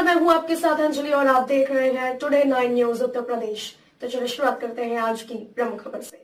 मैं हूं आपके साथ अंजलि और आप देख रहे हैं टुडे 9 न्यूज उत्तर प्रदेश। तो चलिए शुरुआत करते हैं आज की प्रमुख खबर से।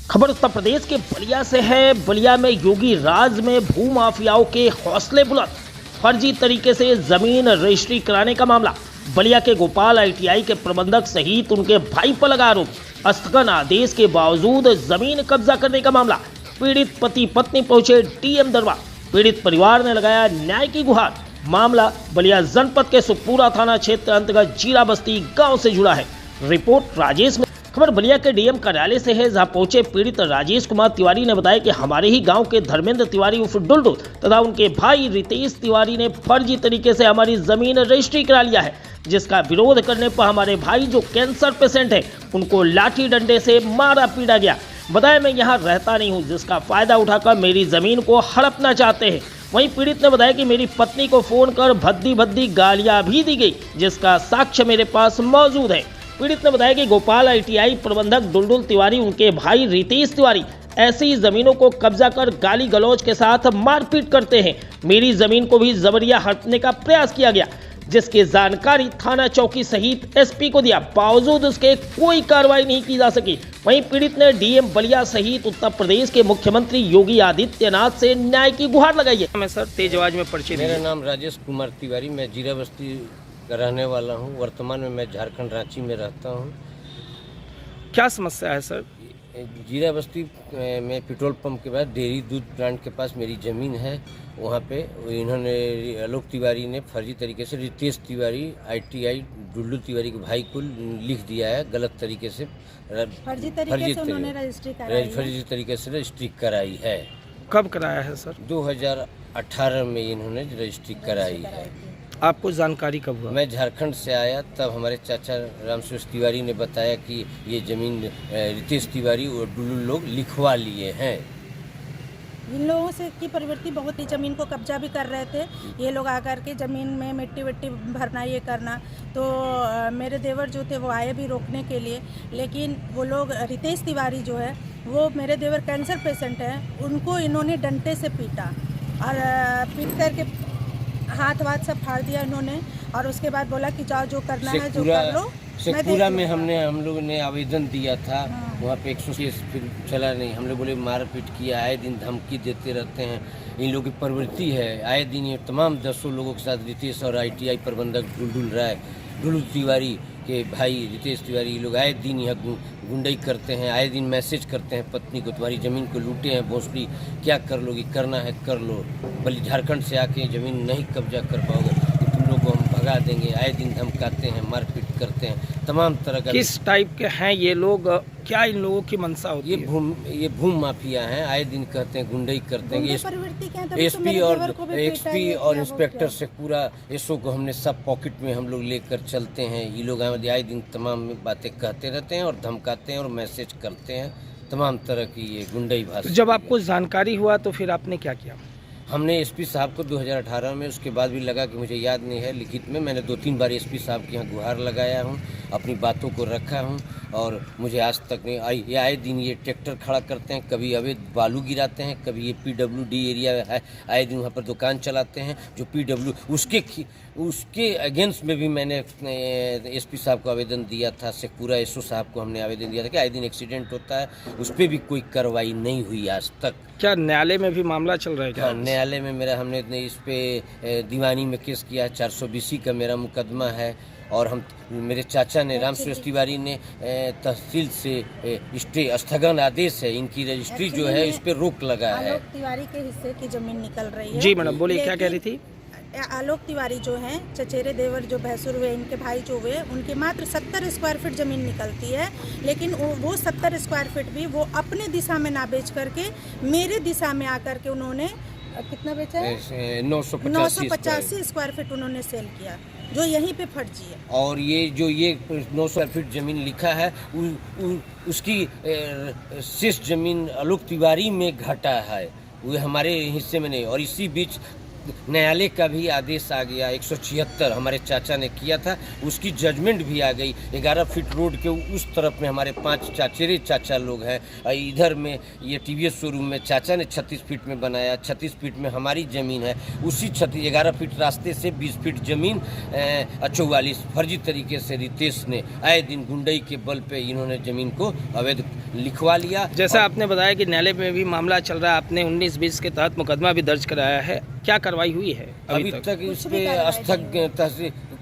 खबर उत्तर प्रदेश के बलिया से है। बलिया में योगी राज में भूमाफियाओं के हौसले बुलंद, फर्जी तरीके से जमीन रजिस्ट्री कराने का मामला। बलिया के गोपाल ITI के प्रबंधक सहित उनके भाई पर लगा आरोप। स्थगन आदेश के बावजूद जमीन कब्जा करने का मामला। पीड़ित पति पत्नी पहुंचे DM दरबार। पीड़ित परिवार ने लगाया न्याय की गुहार। मामला बलिया जनपद के सुखपुरा थाना क्षेत्र अंतर्गत जीरा बस्ती गांव से जुड़ा है। रिपोर्ट राजेश में। खबर बलिया के DM कार्यालय से है, जहां पहुंचे पीड़ित राजेश कुमार तिवारी ने बताया कि हमारे ही गांव के धर्मेंद्र तिवारी उर्फ डुलडुल तथा उनके भाई रितेश तिवारी ने फर्जी तरीके से हमारी जमीन रजिस्ट्री करा लिया है, जिसका विरोध करने पर हमारे भाई जो कैंसर पेशेंट है उनको लाठी डंडे से मारा पीटा गया। बताया मैं यहाँ रहता नहीं हूँ, जिसका फायदा उठाकर मेरी जमीन को हड़पना चाहते हैं। वहीं पीड़ित ने बताया कि मेरी पत्नी को फोन कर भद्दी भद्दी गालियां भी दी गई, जिसका साक्ष्य मेरे पास मौजूद है। पीड़ित ने बताया कि गोपाल ITI प्रबंधक डुलडुल तिवारी उनके भाई रितेश तिवारी ऐसी जमीनों को कब्जा कर गाली गलौज के साथ मारपीट करते हैं। मेरी जमीन को भी जबरिया हड़पने का प्रयास किया गया, जिसकी जानकारी थाना चौकी सहित SP को दिया, बावजूद उसके कोई कार्रवाई नहीं की जा सकी। वहीं पीड़ित ने DM बलिया सहित उत्तर प्रदेश के मुख्यमंत्री योगी आदित्यनाथ से न्याय की गुहार लगाई है। मैं सर तेज आवाज में परिचय। मेरा नाम राजेश कुमार तिवारी, मैं जीरा बस्ती का रहने वाला हूँ। वर्तमान में मैं झारखंड रांची में रहता हूँ। क्या समस्या है सर? जीरा बस्ती में पेट्रोल पंप के बाद डेयरी दूध प्लांट के पास मेरी ज़मीन है। वहाँ पे इन्होंने आलोक तिवारी ने फर्जी तरीके से रितेश तिवारी ITI डुल्लू तिवारी के भाई को लिख दिया है, गलत तरीके से फर्जी तरीके से रजिस्ट्री कराई है। कब कराया है सर? 2018 में इन्होंने रजिस्ट्री कराई है। आपको जानकारी कब हुआ? मैं झारखंड से आया, तब हमारे चाचा रामसूरज तिवारी ने बताया कि ये ज़मीन रितेश तिवारी और डुल्लू लोग लिखवा लिए हैं। इन लोगों से की प्रवृत्ति बहुत ही ज़मीन को कब्जा भी कर रहे थे। ये लोग आकर के ज़मीन में मिट्टी विट्टी भरना, ये करना। तो मेरे देवर जो थे वो आए भी रोकने के लिए, लेकिन वो लोग रितेश तिवारी जो है वो मेरे देवर कैंसर पेशेंट हैं, उनको इन्होंने डंडे से पीटा और पीट करके हाथ वाथ सब फाड़ दिया इन्होंने। और उसके बाद बोला कि जाओ जो करना है जो कर लो। शेखपुरा में हम लोग ने आवेदन दिया था। वहाँ पे 100 फिर चला नहीं। हम लोग बोले मारपीट किया, आए दिन धमकी देते रहते हैं। इन लोगों की प्रवृत्ति है, आए दिन ये तमाम 10 लोगों के साथ रितेश और ITI प्रबंधक डुल्डुल तिवारी के भाई रितेश तिवारी, ये लोग आए दिन यहाँ गुंडई करते हैं। आए दिन मैसेज करते हैं पत्नी को, तुम्हारी ज़मीन को लूटे हैं भोसड़ी, क्या कर लोगी, करना है कर लो, बल्कि झारखंड से आके ज़मीन नहीं कब्जा कर पाओगे तो तुम लोग को हम भगा देंगे। आए दिन धमकाते हैं, मारपीट करते हैं, तमाम तरह का। किस टाइप के हैं ये लोग? क्या इन लोगों की मंशा होती है? ये भूम माफिया हैं। आए दिन कहते हैं गुंडई करते हैं। SP और इंस्पेक्टर से पूरा SO को हमने सब पॉकेट में हम लोग लेकर चलते हैं। ये लोग आए दिन तमाम बातें कहते रहते हैं और धमकाते हैं और मैसेज करते हैं, तमाम तरह की ये गुंडई भाषा। जब आपको जानकारी हुआ तो फिर आपने क्या किया? हमने SP साहब को 2018 में, उसके बाद भी लगा कि मुझे याद नहीं है, लिखित में मैंने 2-3 बार SP साहब के यहाँ गुहार लगाया हूँ, अपनी बातों को रखा हूँ और मुझे आज तक नहीं। ये आए दिन ये ट्रैक्टर खड़ा करते हैं, कभी अवैध बालू गिराते हैं, कभी ये PWD एरिया है, आए दिन वहाँ पर दुकान चलाते हैं जो PW उसके अगेंस्ट में भी मैंने SP साहब को आवेदन दिया था। शेखपुरा SO साहब को हमने आवेदन दिया था कि आए दिन एक्सीडेंट होता है, उस पर भी कोई कार्रवाई नहीं हुई आज तक। क्या न्यायालय में भी मामला चल रहा है क्या? न्यायालय में हमने इस पे दीवानी में केस किया, 420 का मेरा मुकदमा है। और मेरे चाचा ने रामसूरज तिवारी ने तहसील से स्थगन आदेश है, इनकी रजिस्ट्री जो है इस पे रोक लगा है। आलोक तिवारी के हिस्से की जमीन निकल रही है। जी मैडम बोलिए, क्या कह रही थी? आलोक तिवारी जो हैं, चचेरे देवर जो भैंसुर हुए, इनके भाई जो हुए, उनके मात्र 70 स्क्वायर फीट ज़मीन निकलती है। लेकिन वो 70 स्क्वायर फीट भी वो अपने दिशा में ना बेच करके मेरे दिशा में आकर के उन्होंने कितना बेचा है? 985 स्क्वायर फीट उन्होंने सेल किया, जो यहीं पे फर्जी है। और ये जो ये 9 स्क्वायर फीट ज़मीन लिखा है उसकी शेष ज़मीन आलोक तिवारी में घटा है, वो हमारे हिस्से में नहीं। और इसी बीच न्यायालय का भी आदेश आ गया। 176 हमारे चाचा ने किया था, उसकी जजमेंट भी आ गई। 11 फीट रोड के उस तरफ में हमारे 5 चाचेरे चाचा लोग हैं, इधर में ये टीवीएस शोरूम में चाचा ने 36 फीट में बनाया, 36 फीट में हमारी ज़मीन है। उसी 11 फीट रास्ते से 20 फीट ज़मीन 44 फर्जी तरीके से रितेश ने आए दिन गुंडई के बल पे इन्होंने ज़मीन को अवैध लिखवा लिया। जैसा आपने बताया कि न्यायालय में भी मामला चल रहा है, आपने 19-20 के तहत मुकदमा भी दर्ज कराया है, क्या कार्रवाई हुई है अभी तक इस पे स्थगित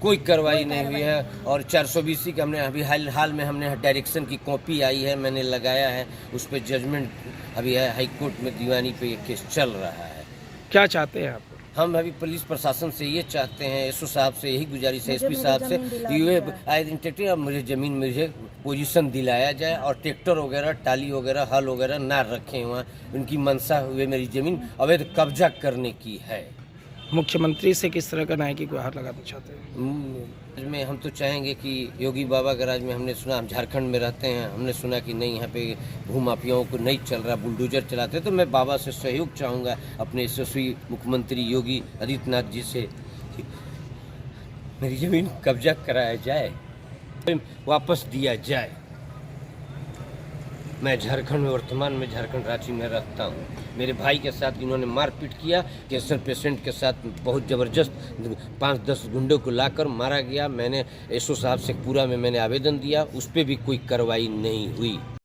कोई कार्रवाई नहीं हुई है। और 420 का हमने अभी हाल में हमने डायरेक्शन की कॉपी आई है, मैंने लगाया है, उस पर जजमेंट अभी है, हाई कोर्ट में दीवानी पे ये केस चल रहा है। क्या चाहते हैं आप? हम अभी पुलिस प्रशासन से ये चाहते हैं, एसओ साहब से यही गुजारिश है, एसपी साहब से, ये आइडेंटिटी और मुझे ज़मीन मुझे पोजीशन दिलाया जाए और ट्रैक्टर वगैरह टाली वगैरह हल वगैरह ना रखें वहाँ। उनकी मंशा हुए मेरी ज़मीन अवैध कब्जा करने की है। मुख्यमंत्री से किस तरह का न्याय की गुहार लगाना चाहते हैं? में हम तो चाहेंगे कि योगी बाबा के राज में हमने सुना, हम झारखंड में रहते हैं, हमने सुना कि नहीं यहाँ पे भूमाफियाओं को नहीं चल रहा, बुलडोजर चलाते, तो मैं बाबा से सहयोग चाहूँगा अपने यशस्वी मुख्यमंत्री योगी आदित्यनाथ जी से, मेरी ज़मीन कब्जा कराया जाए, वापस दिया जाए। मैं झारखंड में वर्तमान में झारखंड रांची में रहता हूँ। मेरे भाई के साथ इन्होंने मारपीट किया, कैंसर पेशेंट के साथ बहुत ज़बरदस्त 5-10 गुंडों को लाकर मारा गया। मैंने एसओ साहब से पूरा में मैंने आवेदन दिया, उस पर भी कोई कार्रवाई नहीं हुई।